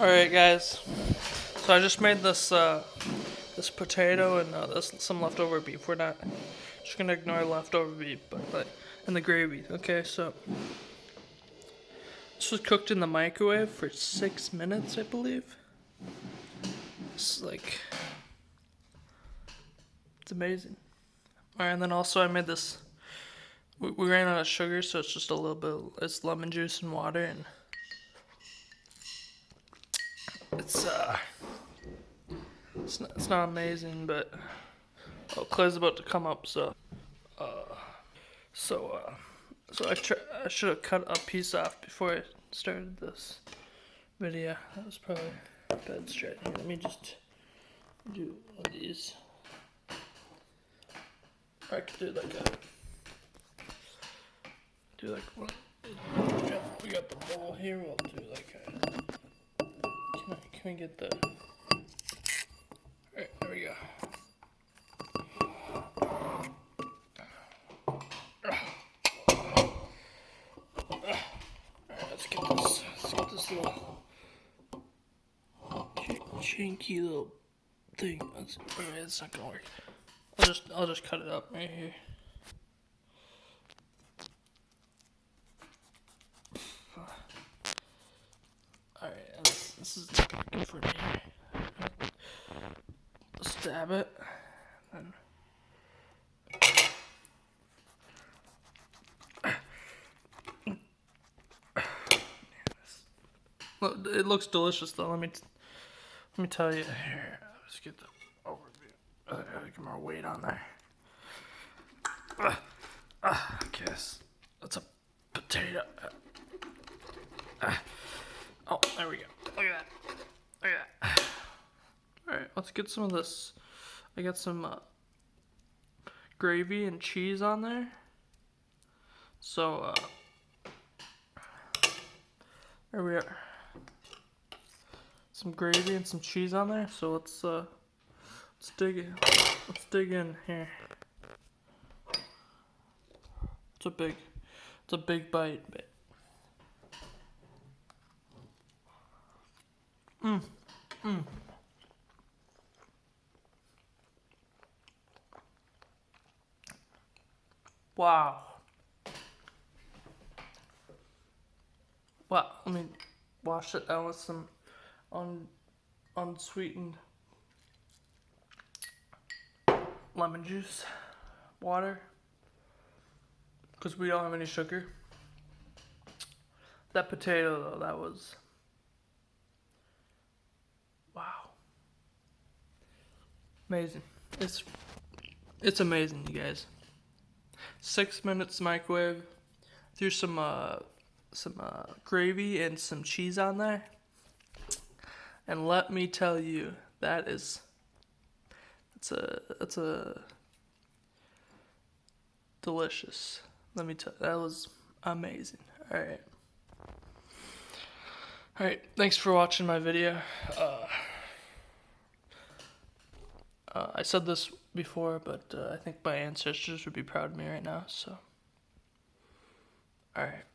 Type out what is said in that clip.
Alright guys, so I just made this this potato and some leftover beef. We're not just gonna ignore leftover beef, but and the gravy. Okay, so this was cooked in the microwave for 6 minutes, I believe. It's amazing. Alright, and then also I made this. We ran out of sugar, so it's just a little bit. It's lemon juice and water, and it's not amazing, but Clay's about to come up, so I should have cut a piece off before I started this video. That was probably a bad strategy. Let me just do one of these. I could do one. We got the bowl here. We'll do can we get the? Alright, there we go. Alright, let's get this little chinky little thing. Alright, it's not gonna work. I'll just cut it up right here. Alright, this is good for me. Stab it. And it looks delicious though. Let me tell you. Here, let's get the overview. Get more weight on there. Okay, that's a potato. Oh, there we go. Look at that. Alright, let's get some of this. I got some gravy and cheese on there. So, there we are. Some gravy and some cheese on there. So let's dig in. Let's dig in here. It's a big bite. Wow. Well, let me wash it down with some unsweetened lemon juice, water, because we don't have any sugar. That potato though, that was wow, amazing. It's amazing, you guys. 6 minutes microwave. Threw some gravy and some cheese on there, and let me tell you, it's a delicious. Let me tell you, that was amazing. All right. Thanks for watching my video. I said this before, but I think my ancestors would be proud of me right now. So, all right.